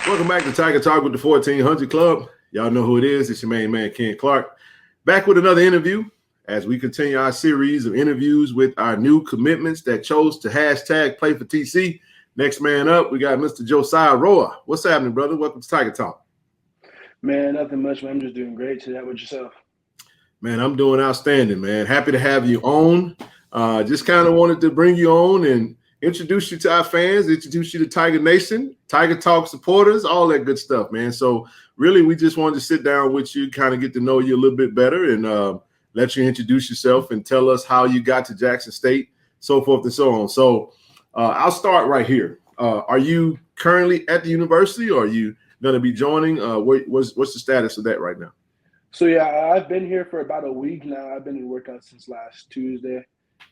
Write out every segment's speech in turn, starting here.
Welcome back to Tiger Talk with the 1400 Club. Y'all know who it is. It's your main man, Ken Clark. Back with another interview as we continue our series of interviews with our new commitments that chose to hashtag play for TC. Next man up, we got Mr. Josiah Roa. What's happening, brother? Welcome to Tiger Talk. Man, nothing much, man. I'm just doing great today. How about yourself? Man, I'm doing outstanding, man. Happy to have you on. Just kind of wanted to bring you on and introduce you to our fans, introduce you to Tiger Nation, Tiger Talk supporters, all that good stuff, man. So really, we just wanted to sit down with you, kind of get to know you a little bit better and let you introduce yourself and tell us how you got to Jackson State, so forth and so on. So I'll start right here. Are you currently at the university or are you going to be joining? What's the status of that right now? So, yeah, I've been here for about a week now. I've been in workout since last Tuesday.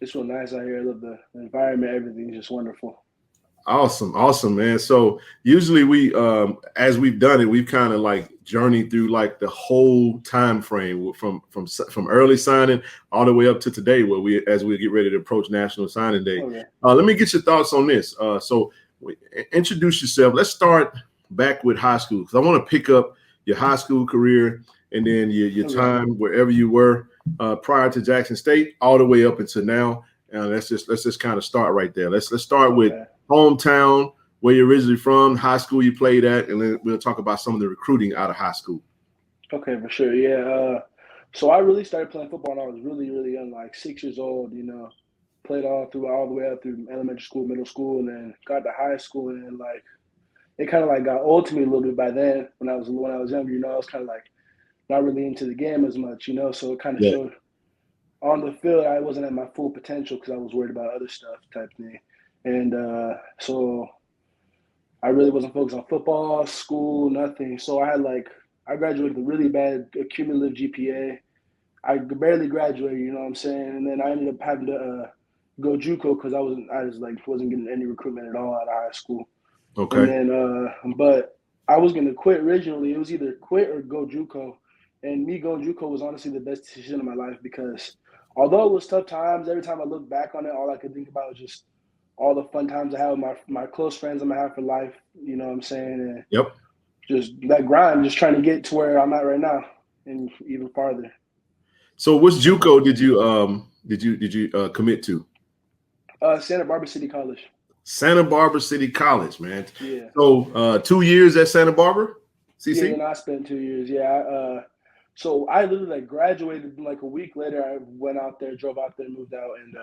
It's real nice out here. I love the environment. Everything's just wonderful. Awesome, man. So usually we, as we've done it, we've kind of like journeyed through like the whole time frame from early signing all the way up to today, where as we get ready to approach National Signing Day. Okay. Let me get your thoughts on this. So introduce yourself. Let's start back with high school because I want to pick up your high school career and then your time wherever you were prior to Jackson State, all the way up until now. And let's just kind of start right there. Let's start with hometown, where you're originally from, high school you played at, and then we'll talk about some of the recruiting out of high school. Okay, for sure. Yeah. So I really started playing football when I was really, really young, like 6 years old. Played all the way up through elementary school, middle school, and then got to high school, and then like it kind of like got old to me a little bit by then. When I was younger, I was kind of like not really into the game as much, so it kind of showed on the field I wasn't at my full potential because I was worried about other stuff type thing. And so I really wasn't focused on football, school, nothing. So I graduated with a really bad cumulative GPA. I barely graduated, you know what I'm saying? And then I ended up having to go Juco because I wasn't getting any recruitment at all out of high school. Okay. And then but I was gonna quit originally. It was either quit or go Juco. And me going Juco was honestly the best decision of my life because although it was tough times, every time I look back on it, all I could think about was just all the fun times I had with my close friends I'm going to have for life, you know what I'm saying? And just that grind, just trying to get to where I'm at right now and even farther. So which Juco did you commit to? Santa Barbara City College. Santa Barbara City College, man. Yeah. So 2 years at Santa Barbara? CC? Yeah, and I spent 2 years. Yeah. So I literally graduated like a week later. I went out there, drove out there, moved out, and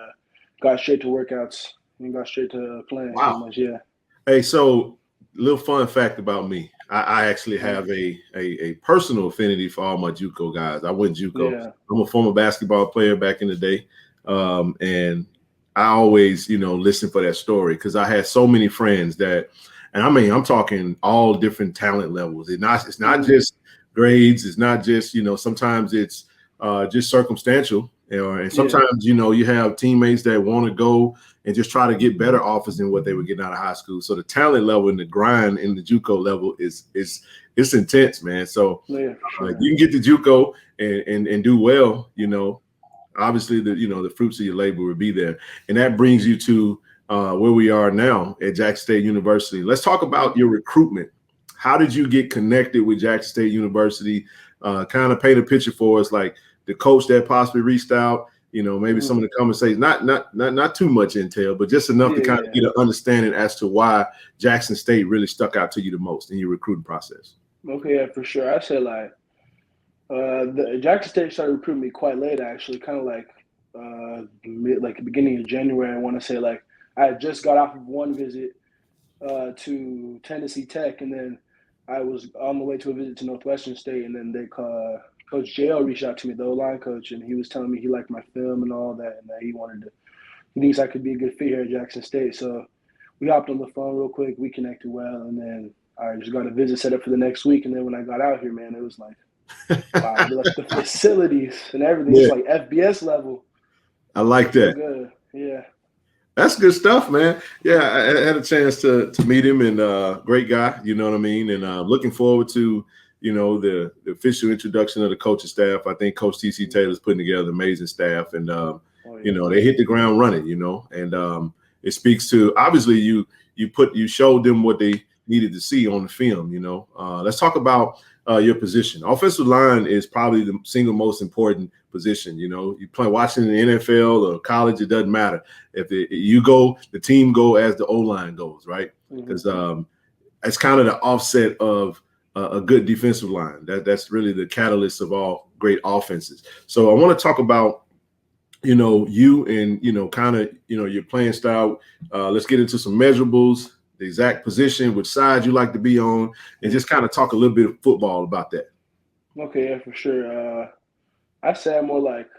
got straight to workouts and got straight to playing. Wow. Much, yeah. Hey, so little fun fact about me. I actually have a personal affinity for all my Juco guys. I went Juco. Yeah. I'm a former basketball player back in the day. And I always, listen for that story because I had so many friends that, and I mean, I'm talking all different talent levels. It's not just grades. It's not just, sometimes it's just circumstantial. And sometimes, you have teammates that want to go and just try to get better offers than what they were getting out of high school. So the talent level and the grind in the Juco level is intense, man. So you can get to Juco and do well, obviously the fruits of your labor will be there. And that brings you to where we are now at Jackson State University. Let's talk about your recruitment. How did you get connected with Jackson State University? Kind of paint a picture for us, like the coach that possibly reached out, maybe some of the conversations, not too much intel, but just enough to kind of get an understanding as to why Jackson State really stuck out to you the most in your recruiting process. Okay, yeah, for sure. I say the Jackson State started recruiting me quite late, actually, kind of like the beginning of January. I want to say I had just got off of one visit to Tennessee Tech, and then I was on the way to a visit to Northwestern State, and then Coach JL reached out to me, the O-line coach, and he was telling me he liked my film and all that, and that he thinks I could be a good fit here at Jackson State. So we hopped on the phone real quick, we connected well, and then I just got a visit set up for the next week. And then when I got out here, man, it was like, wow, the facilities and everything, it's like FBS level. I like that. Good. Yeah. That's good stuff, man. Yeah, I had a chance to meet him, and great guy, you know what I mean? And looking forward to, the official introduction of the coaching staff. I think Coach T.C. Taylor's putting together an amazing staff, and, they hit the ground running, and it speaks to, obviously, you showed them what they needed to see on the film. Let's talk about your position. Offensive line is probably the single most important position. You play watching in the NFL or college, it doesn't matter. If you go, the team go as the O-line goes, right? Because it's kind of the offset of a good defensive line. That's really the catalyst of all great offenses. So I want to talk about you and kind of your playing style. Let's get into some measurables, the exact position, which side you like to be on, and just kind of talk a little bit of football about that. Okay, yeah, for sure. I say I'm more like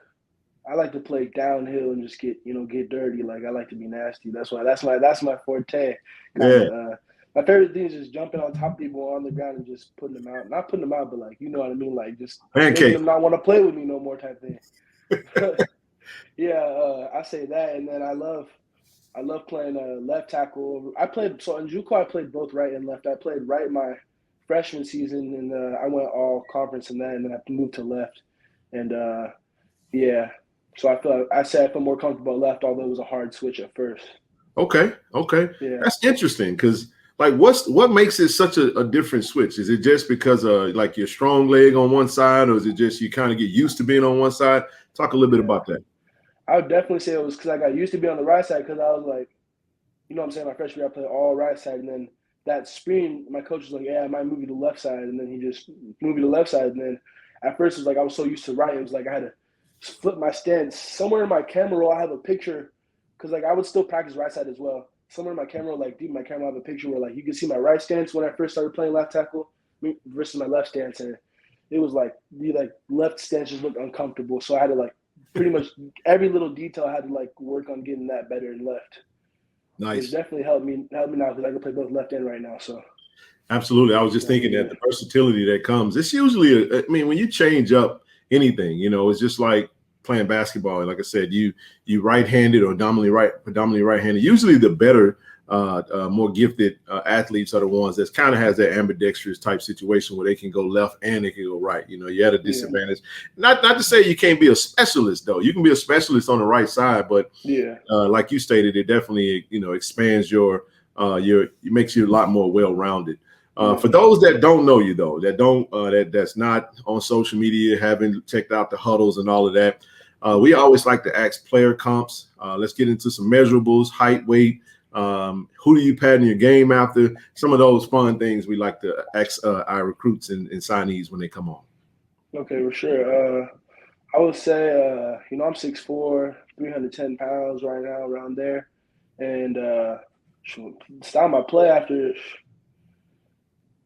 I like to play downhill and just get dirty. Like I like to be nasty. That's my forte. Yeah. My favorite thing is just jumping on top of people on the ground and just putting them out. Not putting them out, but like you know what I mean. Like just making them not want to play with me no more type thing. Yeah, I say that, and then I love playing left tackle. So in Juco I played both right and left. I played right my freshman season, and I went all conference in that, and then I moved to left, and yeah. So I feel more comfortable left, although it was a hard switch at first. Okay. Yeah. That's interesting because what makes it such a different switch? Is it just because of like your strong leg on one side, or is it just you kind of get used to being on one side? Talk a little bit about that. I would definitely say it was because I got used to being on the right side because I was like, what I'm saying, my freshman year I played all right side, and then that spring my coach was like, yeah, I might move you to left side, and then he just moved me to left side, and then at first it was like I was so used to right, it was like I had to flip my stance. Somewhere in my camera roll I have a picture because like I would still practice right side as well. Somewhere in my camera roll, like deep in my camera, I have a picture where like you can see my right stance when I first started playing left tackle versus my left stance, and it was like the left stance just looked uncomfortable, so I had to like pretty much every little detail I had to like work on getting that better in left. Nice. It's definitely helped me now because I can play both left and right now. So absolutely, I was just thinking that the versatility that comes. It's usually, when you change up anything, it's just like playing basketball. And like I said, you right-handed or predominantly right-handed. Usually, the better, more gifted athletes are the ones that kind of has that ambidextrous type situation where they can go left and they can go right. You're at a disadvantage. Not to say you can't be a specialist though. You can be a specialist on the right side, but like you stated, it definitely expands it makes you a lot more well-rounded. For those that don't know you though, that's not on social media, haven't checked out the huddles and all of that, we always like to ask player comps. Let's get into some measurables, height, weight. Who do you pattern your game after? Some of those fun things we like to ask our recruits and signees when they come on. Okay, for sure. I would say, I'm 6'4", 310 pounds right now, around there. And style my play after,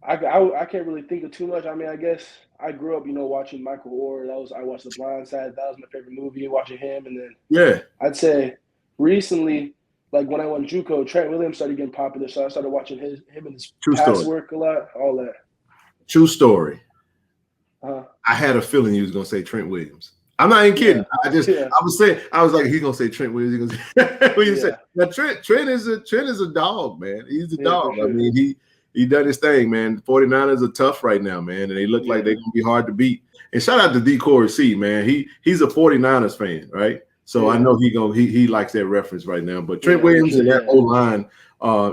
I can't really think of too much. I mean, I guess I grew up, watching Michael Orr. I watched The Blind Side. That was my favorite movie, watching him. And then I'd say recently, like when I went Juco, Trent Williams started getting popular, so I started watching him and his pass work a lot, all that. True story. I had a feeling he was going to say Trent Williams. I'm not even kidding. I was like, he's going to say Trent Williams. Now, Trent is a dog, man. He's a dog. Sure. I mean, he done his thing, man. The 49ers are tough right now, man, and they look like they're going to be hard to beat. And shout out to D. Corey C, man. He's a 49ers fan, right? So I know he likes that reference right now. But Trent Williams and that O-line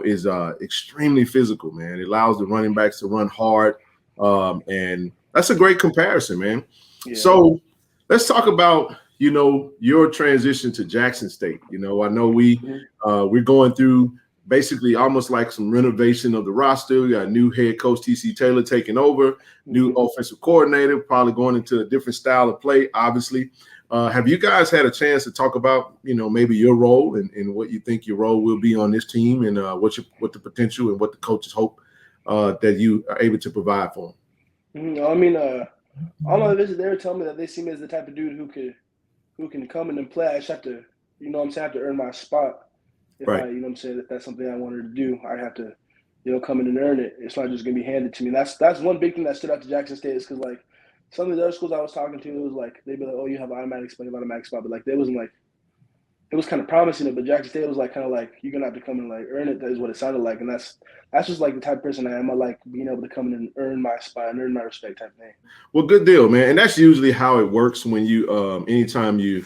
is extremely physical, man. It allows the running backs to run hard, and that's a great comparison, man. Yeah. So let's talk about your transition to Jackson State. I know we're going through basically almost like some renovation of the roster. We got a new head coach, T.C. Taylor, taking over, new offensive coordinator, probably going into a different style of play, obviously. Have you guys had a chance to talk about, maybe your role and what you think your role will be on this team and what the potential and what the coaches hope that you are able to provide for them? I mean, all my visits, they were telling me that they see me as the type of dude who can come in and play. I just have to, have to earn my spot. If if that's something I wanted to do, I have to, come in and earn it. It's not just gonna be handed to me. And that's one big thing that stood out to Jackson State is because like some of the other schools I was talking to, it was like they'd be like, "Oh, you have an automatic spot," but like they wasn't like it was kind of promising it. But Jackson State was like kind of like you're gonna have to come and like earn it. That is what it sounded like, and that's just like the type of person I am. I like being able to come in and earn my spot and earn my respect type thing. Well, good deal, man. And that's usually how it works when you anytime you're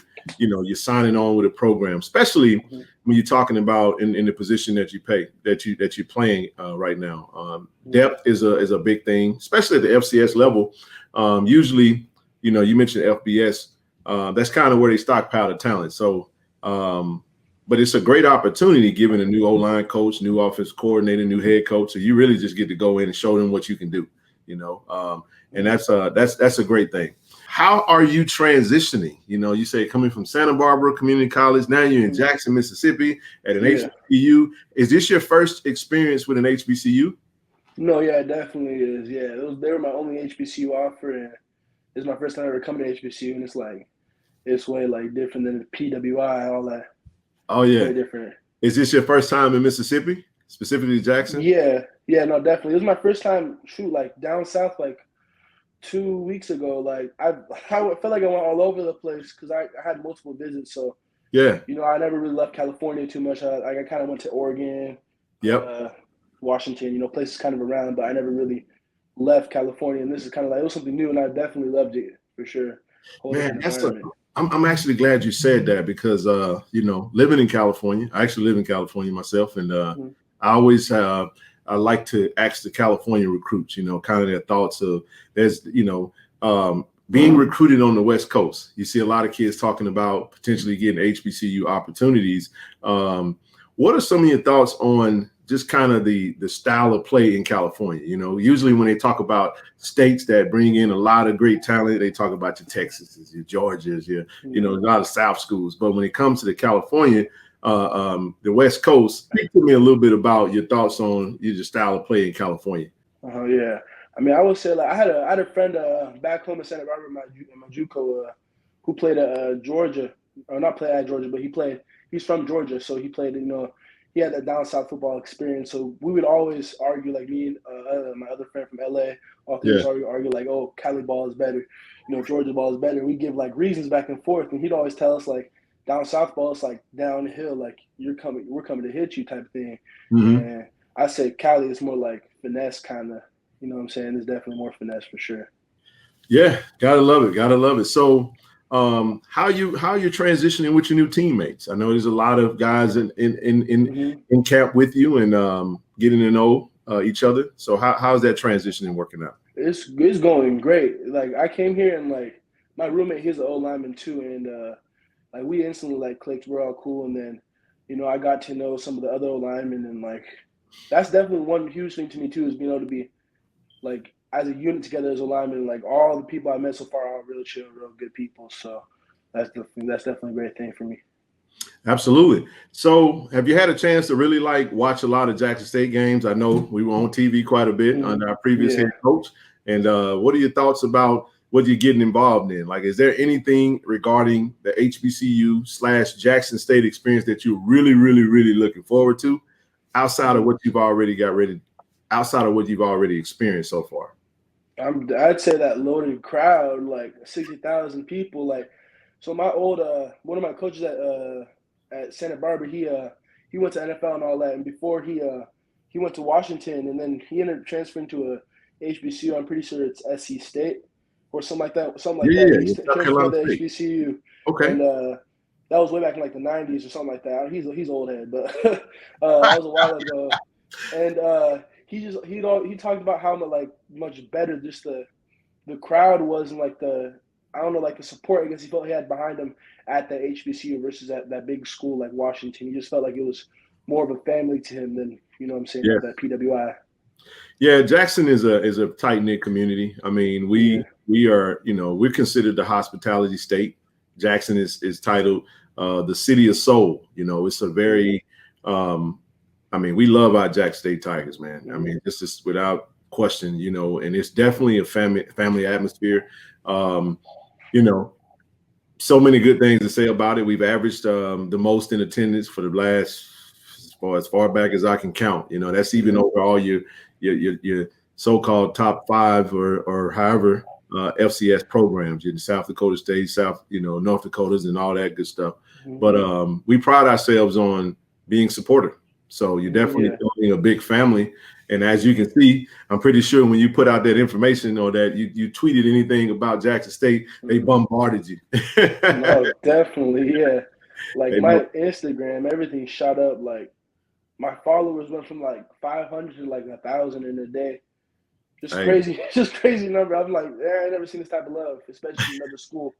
signing on with a program, especially when you're talking about in the position that you're playing right now. Depth is a big thing, especially at the FCS level. Usually, you mentioned FBS. That's kind of where they stockpile the talent. So, but it's a great opportunity given a new O-line coach, new offensive coordinator, new head coach. So you really just get to go in and show them what you can do. And that's a great thing. How are you transitioning? You say coming from Santa Barbara Community College, now you're in Jackson, Mississippi at an HBCU. Is this your first experience with an HBCU? No, yeah, it definitely is. Yeah, they were my only HBCU offer, and it's my first time ever coming to HBCU, and it's way different than the PWI, all that. Oh yeah, way different. Is this your first time in Mississippi, specifically Jackson? Yeah, no, definitely. It was my first time down south 2 weeks ago. I felt like I went all over the place because I had multiple visits. So yeah, I never really left California too much. I kind of went to Oregon, Washington, places kind of around, but I never really left California. And this is kind of it was something new, and I definitely loved it for sure. Man, I'm actually glad you said that because living in California, I actually live in California myself, and I always I like to ask the California recruits, kind of their thoughts of being recruited on the West Coast. You see a lot of kids talking about potentially getting HBCU opportunities. What are some of your thoughts on just kind of the style of play in California? Usually when they talk about states that bring in a lot of great talent, they talk about your Texases, your Georgias, a lot of South schools. But when it comes to the California, the West Coast, speak to me a little bit about your thoughts on your style of play in California. Oh yeah, I mean, I would say I had a friend back home in Santa Barbara, my Juco, who played at Georgia, or not played at Georgia, but he's from Georgia, so he played, he had that down south football experience. So we would always argue, me and my other friend from LA, all three argue oh, Cali ball is better, Georgia ball is better. We give reasons back and forth, and he'd always tell us down south ball is downhill, we're coming to hit you type of thing. Mm-hmm. And I say Cali is more finesse kind of, what I'm saying? It's definitely more finesse for sure. Yeah, gotta love it. So how you transitioning with your new teammates? I know there's a lot of guys in camp with you and getting to know each other. So how's that transitioning working out? It's going great. I came here and my roommate, he's an old lineman too, and we instantly clicked. We're all cool, and then I got to know some of the other old linemen, and that's definitely one huge thing to me too, is being able to be as a unit together as a lineman. All the people I met so far are real chill, real good people. So that's definitely a great thing for me. Absolutely. So have you had a chance to really watch a lot of Jackson State games? I know we were on TV quite a bit under our previous head coach. And what are your thoughts about what you're getting involved in? is there anything regarding the HBCU/Jackson State experience that you're really, really, really looking forward to outside of what you've already experienced so far? I'd say that loaded crowd, 60,000 people. So my old one of my coaches at Santa Barbara, he went to NFL and all that, and before he went to Washington, and then he ended up transferring to a HBCU. I'm pretty sure it's SC State or something like that. Yeah, He transferred to the HBCU. Okay. And that was way back in the 90s or something like that. He's old head, but that was a while ago. And he talked about how much better just the crowd was, and the support I guess he felt he had behind him at the HBCU versus at that big school like Washington. He just felt like it was more of a family to him than that PWI. Yeah, Jackson is a tight-knit community. I mean, we are, we're considered the hospitality state. Jackson is titled the City of Soul. It's a very we love our Jackson State Tigers, man. I mean, this is without question, and it's definitely a family atmosphere. So many good things to say about it. We've averaged the most in attendance for the last, as far back as I can count. That's even over all your so-called top five or however FCS programs, South Dakota State, North Dakotas, and all that good stuff. But we pride ourselves on being supportive. So you're definitely building a big family. And as you can see, I'm pretty sure when you put out that information or that you tweeted anything about Jackson State, they bombarded you. No, definitely, yeah. Like Hey, my Instagram, everything shot up. Like my followers went from like 500 to like 1,000 in a day. Just hey, crazy, just crazy number. I'm like, I ain't never seen this type of love, especially from another school.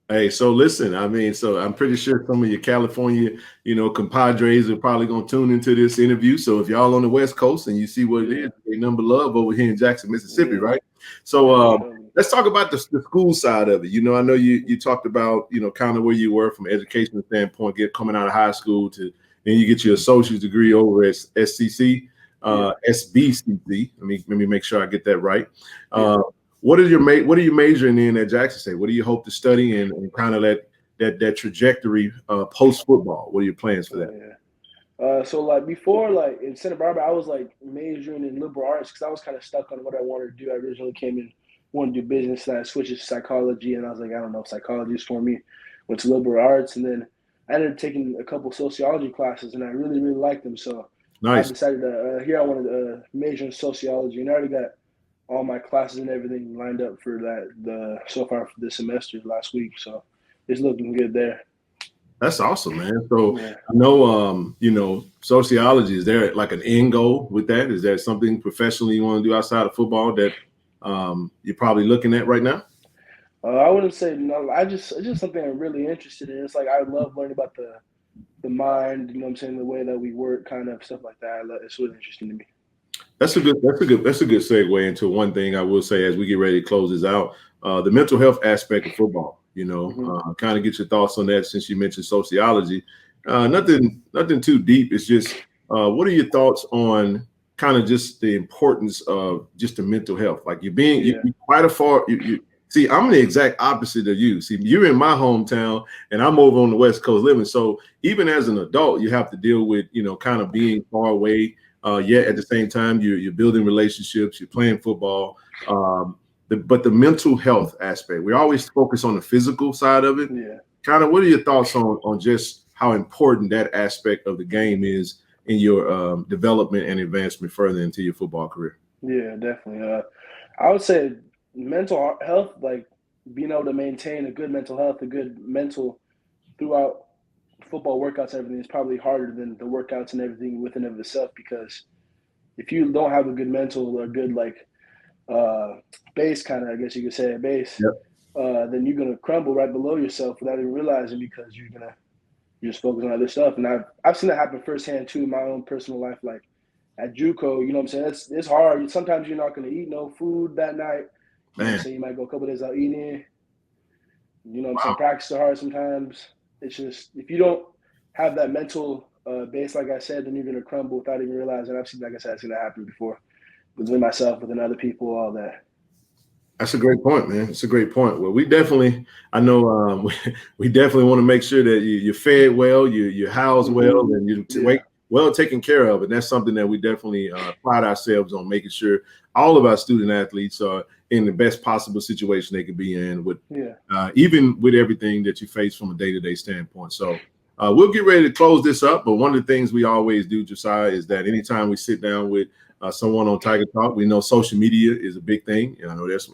Hey, so listen, I mean, so I'm pretty sure some of your California, compadres are probably going to tune into this interview. So if y'all on the West Coast and you see what it is, a number love over here in Jackson, Mississippi, right? So let's talk about the school side of it. I know you talked about, kind of where you were from an educational standpoint, coming out of high school to then you get your associate's degree over at SBCC. Let me make sure I get that right. What are you majoring in at Jackson State? What do you hope to study and kind of that trajectory post football? What are your plans for that? So like before, like in Santa Barbara, I was like majoring in liberal arts because I was kind of stuck on what I wanted to do. I originally came in wanted to do business, and I switched to psychology, and I was like, I don't know if psychology is for me. Went to liberal arts, and then I ended up taking a couple sociology classes, and I really really liked them. So nice. I decided I wanted to major in sociology, and I already got all my classes and everything lined up for so far for this semester last week. So it's looking good there. That's awesome, man. So I know, sociology, is there like an end goal with that? Is there something professionally you want to do outside of football that you're probably looking at right now? I wouldn't say no. It's just something I'm really interested in. It's like I love learning about the mind, you know what I'm saying, the way that we work, kind of stuff like that. It's really interesting to me. That's a good segue into one thing I will say as we get ready to close this out. The mental health aspect of football, kind of get your thoughts on that since you mentioned sociology. Nothing too deep. It's just what are your thoughts on kind of just the importance of just the mental health? Like you're quite a far. See, I'm the exact opposite of you. See, you're in my hometown and I'm over on the West Coast living. So even as an adult, you have to deal with, kind of being far away. Yet at the same time, you're building relationships, you're playing football. But the mental health aspect, we always focus on the physical side of it. Kind of what are your thoughts on just how important that aspect of the game is in your development and advancement further into your football career? Yeah, definitely. I would say mental health, like being able to maintain a good mental health, a good mental throughout football workouts and everything is probably harder than the workouts and everything within of itself, because if you don't have a good mental or good base, kind of, I guess you could say, base, then you're gonna crumble right below yourself without even realizing, because you're just focus on other stuff. And I've seen that happen firsthand too in my own personal life. Like at Juco, you know what I'm saying? It's hard. Sometimes you're not gonna eat no food that night. You know what I'm saying? You might go a couple days without eating. You know what I'm saying? Practice are hard sometimes. It's just, if you don't have that mental base, like I said, then you're going to crumble without even realizing. I've seen that happen before within myself, within other people, all that. That's a great point, man. It's a great point. Well, we definitely want to make sure that you're fed well, you're housed well, and you're well taken care of. And that's something that we definitely pride ourselves on, making sure all of our student athletes are in the best possible situation they could be in, with even with everything that you face from a day-to-day standpoint. So we'll get ready to close this up. But one of the things we always do, Josiah, is that anytime we sit down with someone on Tiger Talk, we know social media is a big thing. I know there's some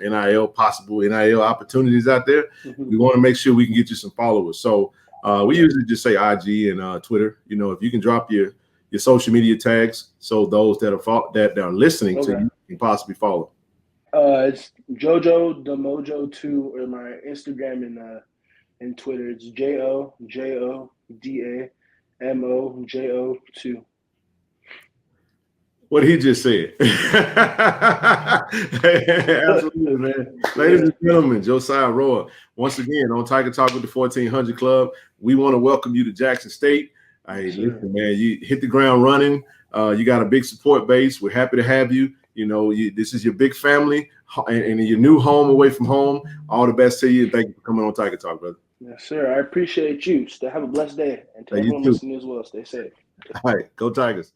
possible NIL opportunities out there. We want to make sure we can get you some followers. So we usually just say IG and Twitter. If you can drop your social media tags, so those that are listening to you can possibly follow. It's Jojo Damojo 2, or my Instagram and Twitter. It's JOJODAMOJO 2. What he just said. Absolutely, man. Ladies and gentlemen, Josiah Roa, once again on Tiger Talk with the 1400 Club. We want to welcome you to Jackson State. Hey, listen, man, you hit the ground running. You got a big support base. We're happy to have you. This is your big family and your new home away from home. All the best to you. Thank you for coming on Tiger Talk, brother. Yes, sir. I appreciate you. Have a blessed day. And to everyone listening as well, stay safe. All right. Go Tigers.